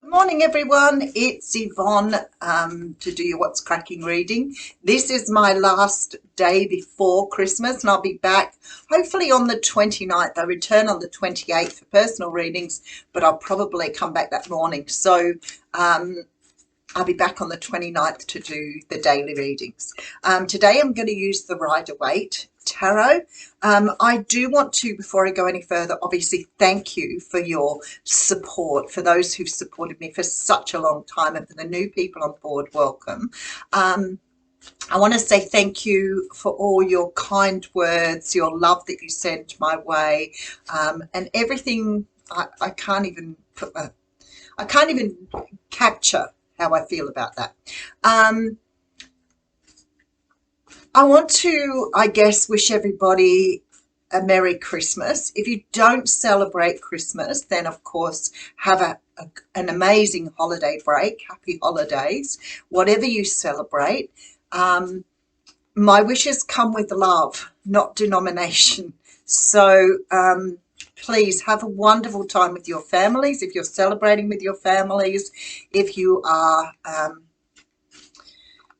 Good morning, everyone. It's Yvonne to do your What's Cracking reading. This is my last day before Christmas, and I'll be back hopefully on the 29th. I return on the 28th for personal readings, but I'll probably come back that morning. So I'll be back on the 29th to do the daily readings. Today I'm going to use the Rider-Waite Tarot. I do want to, before I go any further, obviously thank you for your support, for those who've supported me for such a long time, and for the new people on board, welcome. I want to say thank you for all your kind words, your love that you sent my way, and everything. I can't even capture how I feel about that. I want to, I guess, wish everybody a Merry Christmas. If you don't celebrate Christmas, then of course have an amazing holiday break. Happy holidays, whatever you celebrate. My wishes come with love, not denomination. So please have a wonderful time with your families. If you're celebrating with your families, if you are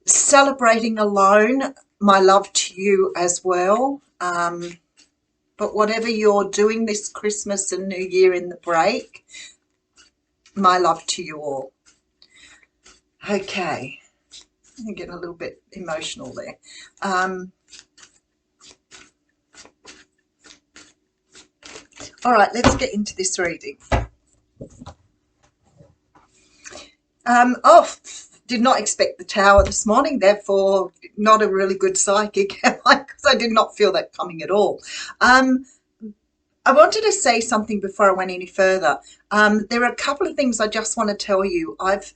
celebrating alone, my love to you as well. But whatever you're doing this Christmas and New Year in the break, my love to you all. Okay, I'm getting a little bit emotional there. All right, let's get into this reading. Did not expect the Tower this morning, therefore not a really good psychic, because I did not feel that coming at all. I wanted to say something before I went any further. There are a couple of things I just want to tell you. I've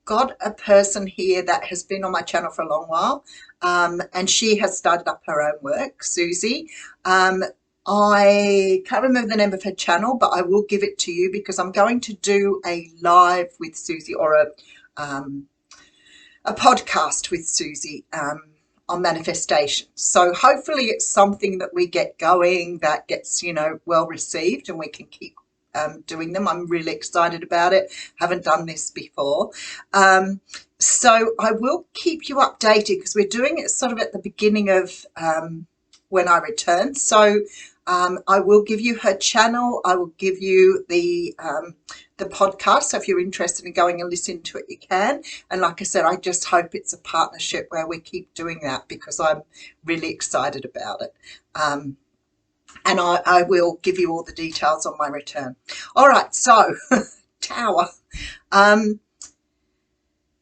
got a person here that has been on my channel for a long while, and she has started up her own work, Susie. I can't remember the name of her channel, but I will give it to you because I'm going to do a live with Susie, or a podcast with Susie on manifestation. So hopefully it's something that we get going, that gets, well received, and we can keep doing them. I'm really excited about it. Haven't done this before. So I will keep you updated because we're doing it sort of at the beginning of when I return. So I will give you her channel. I will give you the podcast. So if you're interested in going and listening to it, you can. And like I said, I just hope it's a partnership where we keep doing that because I'm really excited about it. And I will give you all the details on my return. All right, so Tower. The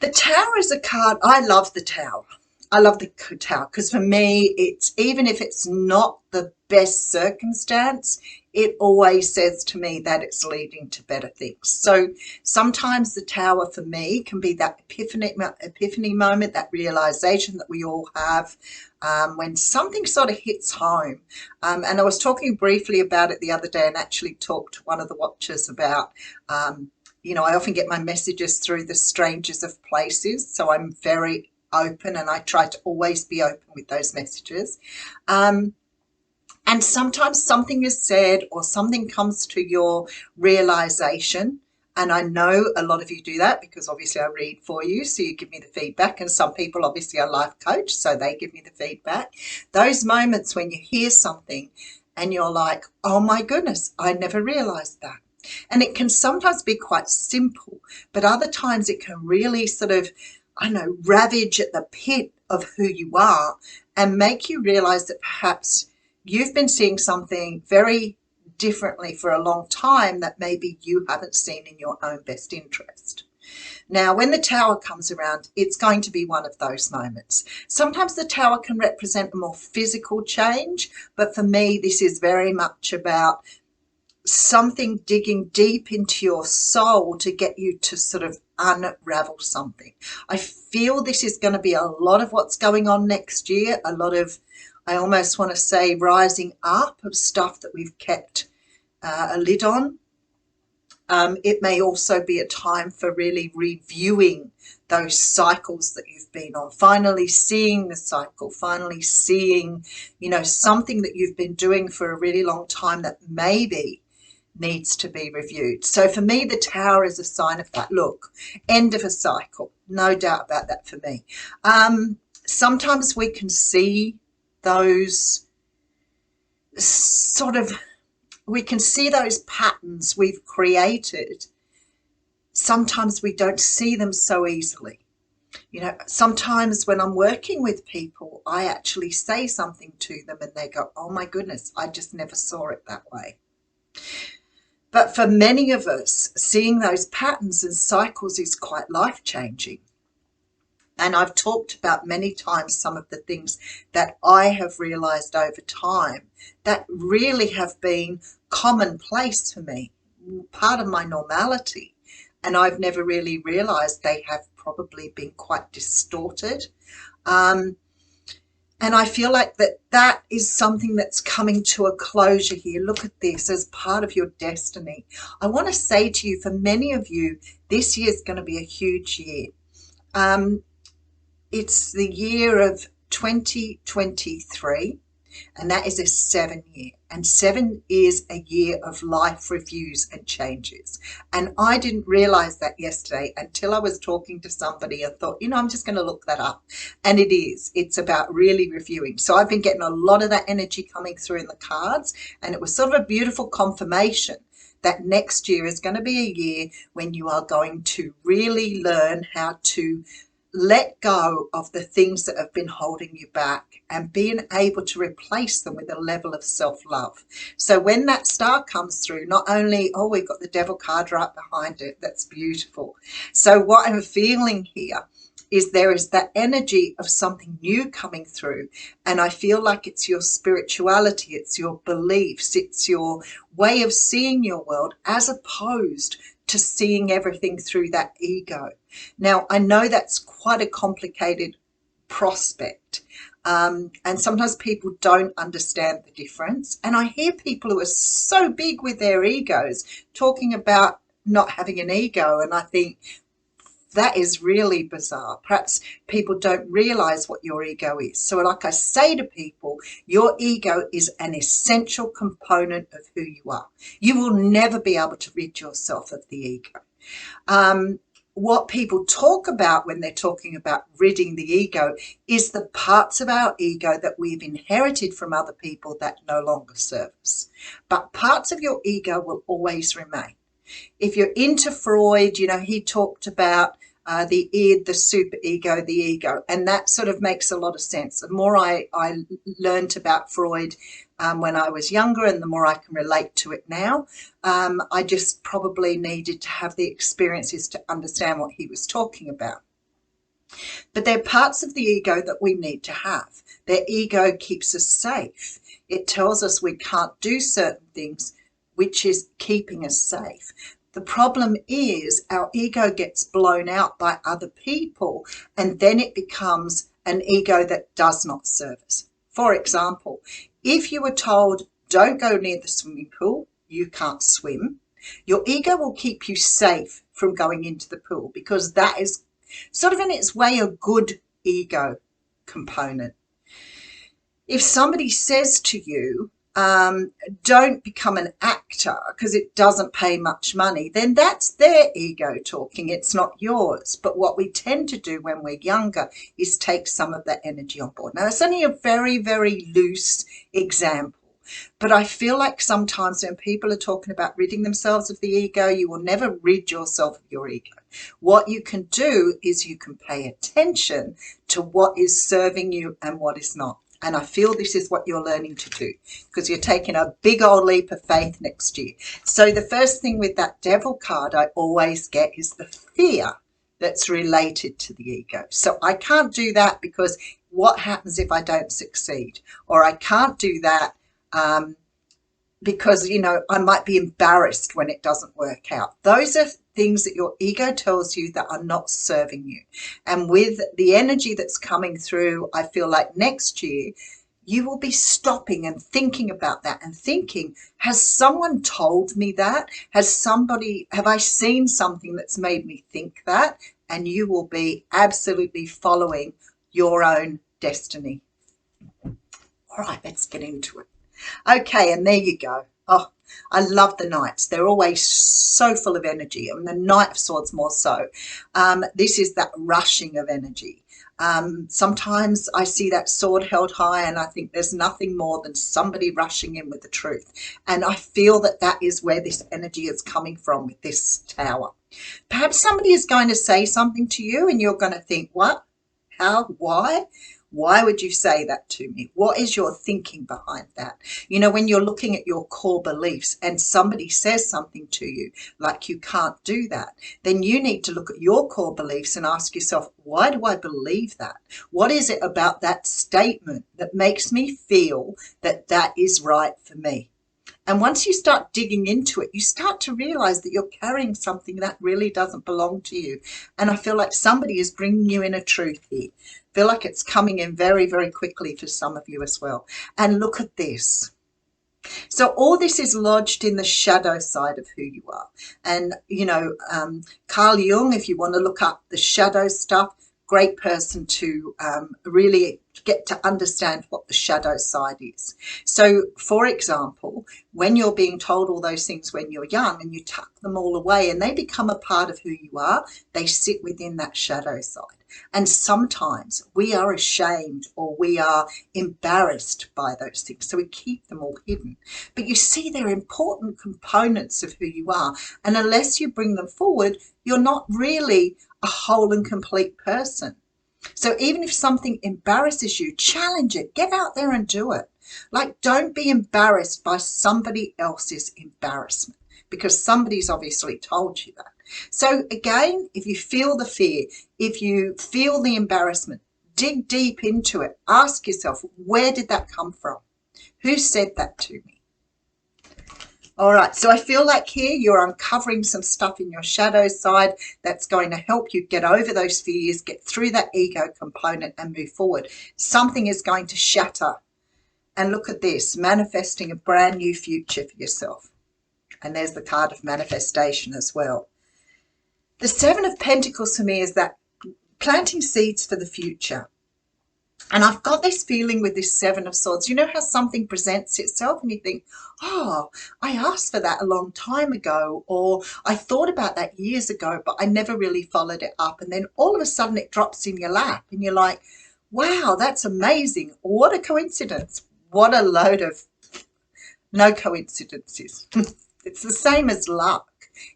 Tower is a card. I love the Tower. I love the Tower because for me, it's, even if it's not the best circumstance, it always says to me that it's leading to better things. So sometimes the Tower for me can be that epiphany moment, that realization that we all have when something sort of hits home. And I was talking briefly about it the other day, and actually talked to one of the watchers about, I often get my messages through the strangers of places. So I'm very open, and I try to always be open with those messages. And sometimes something is said or something comes to your realization. And I know a lot of you do that because obviously I read for you, so you give me the feedback. And some people obviously are life coach, so they give me the feedback. Those moments when you hear something and you're like, oh my goodness, I never realized that. And it can sometimes be quite simple, but other times it can really sort of, ravage at the pit of who you are and make you realize that perhaps you've been seeing something very differently for a long time that maybe you haven't seen in your own best interest. Now, when the Tower comes around, it's going to be one of those moments. Sometimes the Tower can represent a more physical change, but for me, this is very much about something digging deep into your soul to get you to sort of unravel something. I feel this is going to be a lot of what's going on next year, a lot of, I almost want to say, rising up of stuff that we've kept a lid on. It may also be a time for really reviewing those cycles that you've been on, finally seeing the cycle, finally seeing, something that you've been doing for a really long time that maybe needs to be reviewed. So for me, the tower is a sign of that. Look, end of a cycle, no doubt about that for me. Sometimes we can see those sort of, we can see those patterns we've created. Sometimes we don't see them so easily. You know, sometimes when I'm working with people, I actually say something to them and they go, oh my goodness, I just never saw it that way. But for many of us, seeing those patterns and cycles is quite life-changing. And I've talked about many times some of the things that I have realized over time that really have been commonplace for me, part of my normality. And I've never really realized they have probably been quite distorted. And I feel like that is something that's coming to a closure here. Look at this as part of your destiny. I want to say to you, for many of you, this year is going to be a huge year. It's the year of 2023, and that is a 7 year. And 7 is a year of life reviews and changes. And I didn't realize that yesterday until I was talking to somebody and thought, you know, I'm just going to look that up. And it is. It's about really reviewing. So I've been getting a lot of that energy coming through in the cards, and it was sort of a beautiful confirmation that next year is going to be a year when you are going to really learn how to let go of the things that have been holding you back and being able to replace them with a level of self-love. So when that star comes through, not only, oh, we've got the devil card right behind it, that's beautiful. So what I'm feeling here is there is that energy of something new coming through. And I feel like it's your spirituality, it's your beliefs, it's your way of seeing your world as opposed to seeing everything through that ego. Now, I know that's quite a complicated prospect, and sometimes people don't understand the difference. And I hear people who are so big with their egos talking about not having an ego, and I think that is really bizarre. Perhaps people don't realize what your ego is. So like I say to people, your ego is an essential component of who you are. You will never be able to rid yourself of the ego. What people talk about when they're talking about ridding the ego is the parts of our ego that we've inherited from other people that no longer serve us. But parts of your ego will always remain. If you're into Freud, you know, he talked about the id, the superego, the ego, and that sort of makes a lot of sense. The more I learned about Freud when I was younger, and the more I can relate to it now, I just probably needed to have the experiences to understand what he was talking about. But they're parts of the ego that we need to have. Their ego keeps us safe. It tells us we can't do certain things, which is keeping us safe. The problem is our ego gets blown out by other people, and then it becomes an ego that does not serve us. For example, if you were told, don't go near the swimming pool, you can't swim, your ego will keep you safe from going into the pool because that is sort of in its way a good ego component. If somebody says to you, don't become an actor because it doesn't pay much money, then that's their ego talking, it's not yours. But what we tend to do when we're younger is take some of that energy on board. Now, it's only a very, very loose example, but I feel like sometimes when people are talking about ridding themselves of the ego, you will never rid yourself of your ego. What you can do is you can pay attention to what is serving you and what is not. And I feel this is what you're learning to do because you're taking a big old leap of faith next year. So the first thing with that devil card I always get is the fear that's related to the ego. So I can't do that because what happens if I don't succeed? Or I can't do that because, you know, I might be embarrassed when it doesn't work out. Those are things that your ego tells you that are not serving you. And with the energy that's coming through, I feel like next year, you will be stopping and thinking about that and thinking, has someone told me that? Have I seen something that's made me think that? And you will be absolutely following your own destiny. All right, let's get into it. Okay, and there you go. Oh, I love the Knights. They're always so full of energy, and the Knight of Swords more so. This is that rushing of energy. Sometimes I see that sword held high and I think there's nothing more than somebody rushing in with the truth. And I feel that that is where this energy is coming from with this tower. Perhaps somebody is going to say something to you and you're going to think, what? How? Why? Why would you say that to me? What is your thinking behind that? You know, when you're looking at your core beliefs and somebody says something to you like you can't do that, then you need to look at your core beliefs and ask yourself, why do I believe that? What is it about that statement that makes me feel that that is right for me? And once you start digging into it, you start to realize that you're carrying something that really doesn't belong to you. And I feel like somebody is bringing you in a truth here. I feel like it's coming in very, very quickly for some of you as well. And look at this. So all this is lodged in the shadow side of who you are. And, you know, Carl Jung, if you want to look up the shadow stuff, great person to really get to understand what the shadow side is. So, for example, when you're being told all those things when you're young and you tuck them all away and they become a part of who you are, they sit within that shadow side. And sometimes we are ashamed or we are embarrassed by those things, so we keep them all hidden. But you see, they're important components of who you are, and unless you bring them forward, you're not really a whole and complete person. So even if something embarrasses you, challenge it, get out there and do it. Like, don't be embarrassed by somebody else's embarrassment, because somebody's obviously told you that. So again, if you feel the fear, if you feel the embarrassment, dig deep into it. Ask yourself, where did that come from? Who said that to me? All right, so I feel like here you're uncovering some stuff in your shadow side that's going to help you get over those fears, get through that ego component and move forward. Something is going to shatter. And look at this, manifesting a brand new future for yourself. And there's the card of manifestation as well. The Seven of Pentacles for me is that planting seeds for the future. And I've got this feeling with this Seven of Swords. You know how something presents itself and you think, oh, I asked for that a long time ago, or I thought about that years ago, but I never really followed it up. And then all of a sudden it drops in your lap and you're like, wow, that's amazing. What a coincidence. What a load of no coincidences. It's the same as luck.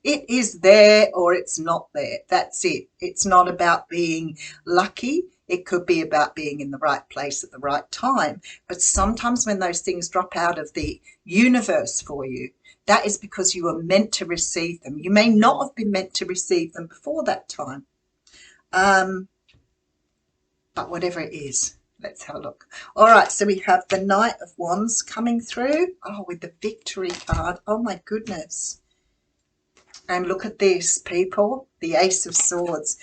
It is there or it's not there. That's it. It's not about being lucky. It could be about being in the right place at the right time. But sometimes when those things drop out of the universe for you, that is because you were meant to receive them. You may not have been meant to receive them before that time. But whatever it is, let's have a look. All right, so we have the Knight of Wands coming through. Oh, with the Victory card. Oh, my goodness. And look at this, people, the Ace of Swords.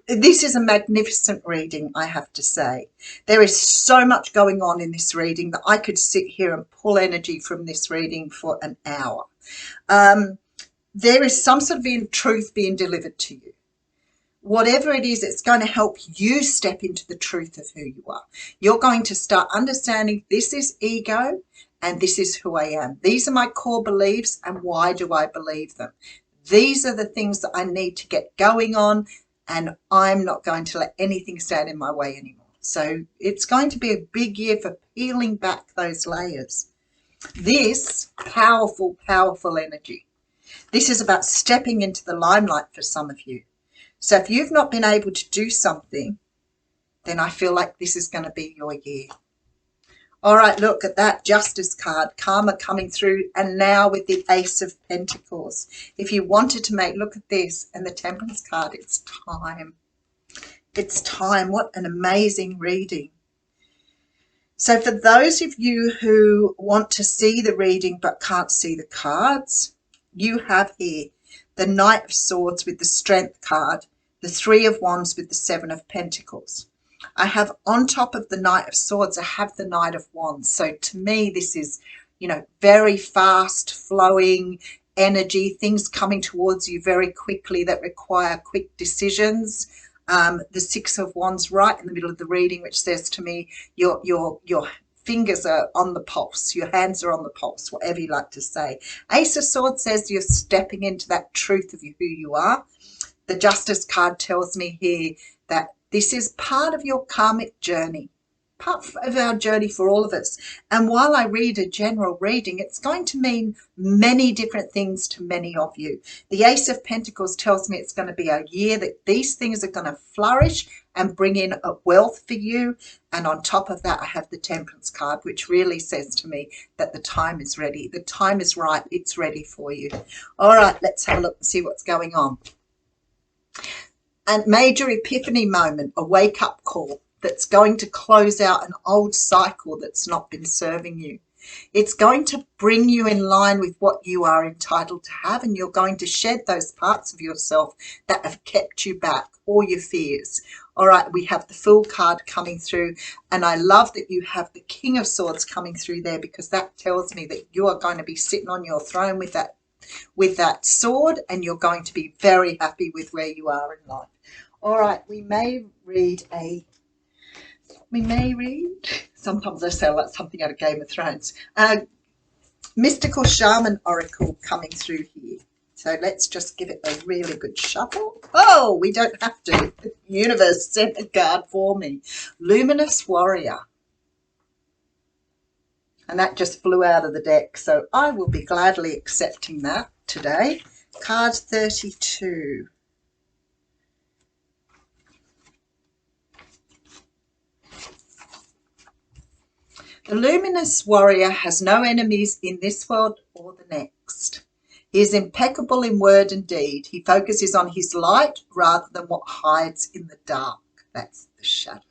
This is a magnificent reading, I have to say. There is so much going on in this reading that I could sit here and pull energy from this reading for an hour. There is some sort of truth being delivered to you. Whatever it is, it's going to help you step into the truth of who you are. You're going to start understanding this is ego and this is who I am. These are my core beliefs and why do I believe them? These are the things that I need to get going on, and I'm not going to let anything stand in my way anymore. So it's going to be a big year for peeling back those layers. This powerful, powerful energy. This is about stepping into the limelight for some of you. So if you've not been able to do something, then I feel like this is going to be your year. All right, look at that Justice card, karma coming through, and now with the Ace of Pentacles. If you wanted to make, look at this, and the Temperance card, it's time. It's time. What an amazing reading. So for those of you who want to see the reading but can't see the cards, you have here the Knight of Swords with the Strength card, the Three of Wands with the Seven of Pentacles. I have on top of the Knight of Swords, I have the Knight of Wands. So to me, this is, you know, very fast flowing energy, things coming towards you very quickly that require quick decisions. The Six of Wands right in the middle of the reading, which says to me, you're fingers are on the pulse, your hands are on the pulse, whatever you like to say. Ace of Swords says you're stepping into that truth of who you are. The Justice card tells me here that this is part of your karmic journey, part of our journey for all of us. And while I read a general reading, it's going to mean many different things to many of you. The Ace of Pentacles tells me it's going to be a year that these things are going to flourish and bring in a wealth for you. And on top of that, I have the Temperance card, which really says to me that the time is ready. The time is right. It's ready for you. All right, let's have a look and see what's going on. A major epiphany moment, a wake-up call that's going to close out an old cycle that's not been serving you. It's going to bring you in line with what you are entitled to have, and you're going to shed those parts of yourself that have kept you back, all your fears. All right, we have the Fool card coming through, and I love that you have the King of Swords coming through there, because that tells me that you are going to be sitting on your throne with that sword, and you're going to be very happy with where you are in life. All right, we may read, sometimes I sound like something out of Game of Thrones, Mystical Shaman Oracle coming through here. So let's just give it a really good shuffle. Oh, we don't have to. The universe sent a card for me. Luminous Warrior. And that just flew out of the deck. So I will be gladly accepting that today. Card 32. The Luminous Warrior has no enemies in this world or the next. He is impeccable in word and deed. He focuses on his light rather than what hides in the dark. That's the shadow.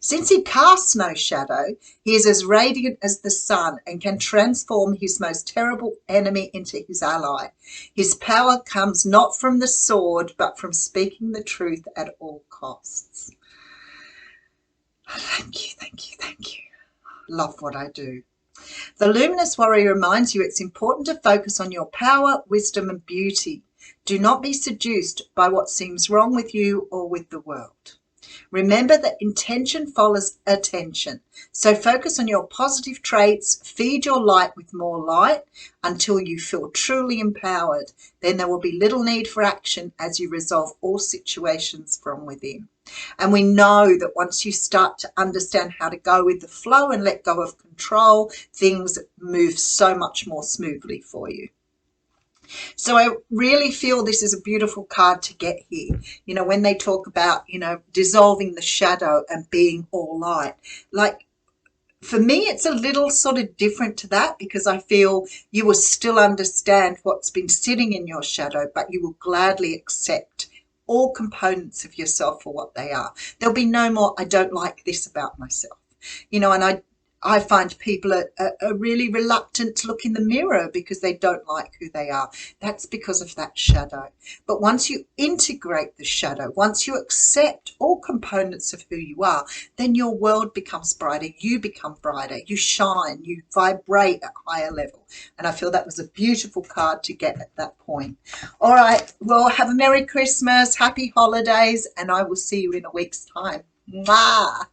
Since he casts no shadow, he is as radiant as the sun and can transform his most terrible enemy into his ally. His power comes not from the sword, but from speaking the truth at all costs. Thank you, thank you, thank you. Love what I do. The Luminous Warrior reminds you it's important to focus on your power, wisdom, and beauty. Do not be seduced by what seems wrong with you or with the world. Remember that intention follows attention. So focus on your positive traits, feed your light with more light until you feel truly empowered. Then there will be little need for action as you resolve all situations from within. And we know that once you start to understand how to go with the flow and let go of control, things move so much more smoothly for you. So I really feel this is a beautiful card to get here. You know, when they talk about, you know, dissolving the shadow and being all light, like for me, it's a little sort of different to that, because I feel you will still understand what's been sitting in your shadow, but you will gladly accept all components of yourself for what they are. There'll be no more, I don't like this about myself. You know, and I find people are really reluctant to look in the mirror because they don't like who they are. That's because of that shadow. But once you integrate the shadow, once you accept all components of who you are, then your world becomes brighter. You become brighter. You shine. You vibrate at higher level. And I feel that was a beautiful card to get at that point. All right. Well, have a Merry Christmas, Happy Holidays, and I will see you in a week's time. Mwah!